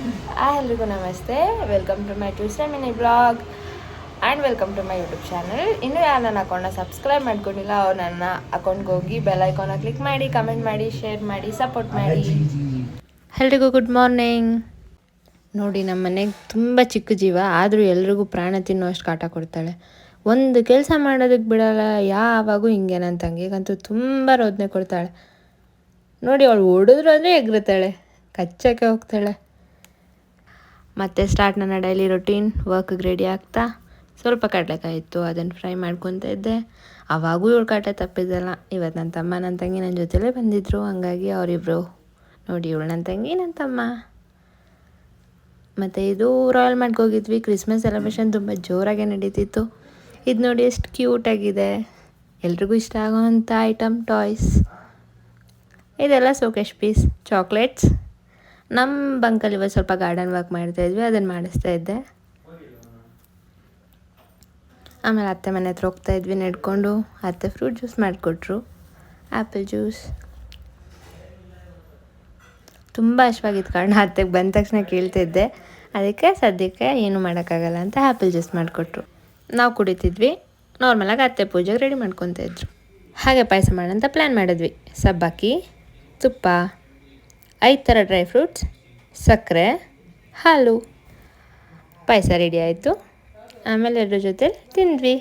ಎಲ್ರಿಗೂ ನಮಸ್ತೆ. Welcome to my Tuesday mini blog and welcome to my YouTube channel. ಇನ್ನೂ ಯಾರು ನನ್ನ ಅಕೌಂಟ್ನ ಸಬ್ಸ್ಕ್ರೈಬ್ ಮಾಡ್ಕೊಂಡಿಲ್ಲ ಅವ್ರು ನನ್ನ ಅಕೌಂಟ್ಗೆ ಹೋಗಿ ಬೆಲ್ ಐಕಾನ್ನ ಕ್ಲಿಕ್ ಮಾಡಿ, ಕಮೆಂಟ್ ಮಾಡಿ, ಶೇರ್ ಮಾಡಿ, ಸಪೋರ್ಟ್ ಮಾಡಿ. ಎಲ್ರಿಗೂ ಗುಡ್ ಮಾರ್ನಿಂಗ್. ನೋಡಿ, ನಮ್ಮ ಮನೆಗೆ ತುಂಬ ಚಿಕ್ಕ ಜೀವ, ಆದರೂ ಎಲ್ರಿಗೂ ಪ್ರಾಣ ತಿನ್ನೋ ಅಷ್ಟು ಕಾಟ ಕೊಡ್ತಾಳೆ. ಒಂದು ಕೆಲಸ ಮಾಡೋದಕ್ಕೆ ಬಿಡಲ್ಲ. ಯಾವಾಗೂ ಹಿಂಗೆ ನನ್ನ ತಂಗಿಗಂತೂ ತುಂಬ ರೋದನೆ ಕೊಡ್ತಾಳೆ. ನೋಡಿ, ಅವಳು ಹೊಡಿದ್ರು ಅಂದರೆ ಎಗರುತ್ತಾಳೆ, ಕಚ್ಚಕ್ಕೆ ಹೋಗ್ತಾಳೆ. ಮತ್ತು ಸ್ಟಾರ್ಟ್ ನನ್ನ ಡೈಲಿ ರೊಟೀನ್. ವರ್ಕ್ಗೆ ರೆಡಿ ಆಗ್ತಾ ಸ್ವಲ್ಪ ಕಡಲೆಕಾಯಿ ಇತ್ತು, ಅದನ್ನು ಫ್ರೈ ಮಾಡ್ಕೊತ ಇದ್ದೆ. ಅವಾಗೂ ಇವಳು ಕಾಟ ತಪ್ಪಿದ್ದಲ್ಲ. ಇವತ್ತು ನನ್ನ ತಮ್ಮ ನನ್ನ ತಂಗಿ ನನ್ನ ಜೊತೆಲೇ ಬಂದಿದ್ದರು, ಹಂಗಾಗಿ ಅವರಿಬ್ಬರು ನೋಡಿ, ಇವಳು ನನ್ನ ತಂಗಿ ನನ್ನ ತಮ್ಮ. ಮತ್ತು ಇದು ರಾಯಲ್ ಮಾರ್ಟ್ಗೆ ಹೋಗಿದ್ವಿ. ಕ್ರಿಸ್ಮಸ್ ಸೆಲೆಬ್ರೇಷನ್ ತುಂಬ ಜೋರಾಗೆ ನಡೀತಿತ್ತು. ಇದು ನೋಡಿ ಎಷ್ಟು ಕ್ಯೂಟಾಗಿದೆ, ಎಲ್ರಿಗೂ ಇಷ್ಟ ಆಗೋವಂಥ ಐಟಮ್ ಟಾಯ್ಸ್. ಇದೆಲ್ಲ ಸೋಕೇಶ್ ಪೀಸ್ ಚಾಕ್ಲೇಟ್ಸ್. ನಮ್ಮ ಬಂಕಲ್ಲಿ ಇವತ್ತು ಸ್ವಲ್ಪ ಗಾರ್ಡನ್ ವರ್ಕ್ ಮಾಡ್ತಾಯಿದ್ವಿ, ಅದನ್ನು ಮಾಡಿಸ್ತಾ ಇದ್ದೆ. ಆಮೇಲೆ ಅತ್ತೆ ಮನೆ ಹತ್ರ ಹೋಗ್ತಾಯಿದ್ವಿ ನಡ್ಕೊಂಡು. ಅತ್ತೆ ಫ್ರೂಟ್ ಜ್ಯೂಸ್ ಮಾಡಿಕೊಟ್ರು, ಆ್ಯಪಲ್ ಜ್ಯೂಸ್. ತುಂಬ ಹಶ್ವಾಗಿತ್ತು ಕಾರಣ ಅತ್ತೆಗೆ ಬಂದ ತಕ್ಷಣ ಕೇಳ್ತಿದ್ದೆ, ಅದಕ್ಕೆ ಸದ್ಯಕ್ಕೆ ಏನೂ ಮಾಡೋಕ್ಕಾಗಲ್ಲ ಅಂತ ಆ್ಯಪಲ್ ಜ್ಯೂಸ್ ಮಾಡಿಕೊಟ್ರು. ನಾವು ಕುಡಿತಿದ್ವಿ. ನಾರ್ಮಲಾಗಿ ಅತ್ತೆ ಪೂಜೆಗೆ ರೆಡಿ ಮಾಡ್ಕೊತಾ ಇದ್ರು. ಹಾಗೆ ಪಾಯಸ ಮಾಡೋಣ ಅಂತ ಪ್ಲ್ಯಾನ್ ಮಾಡಿದ್ವಿ. ಸಬ್ಬಕ್ಕಿ, ತುಪ್ಪ, 5 ಥರ ಡ್ರೈ ಫ್ರೂಟ್ಸ್, ಸಕ್ಕರೆ, ಹಾಲು. ಪಾಯಸ ರೆಡಿ ಆಯಿತು. ಆಮೇಲೆ ಎಲ್ಲರ ಜೊತೆ ತಿಂದ್ವಿ.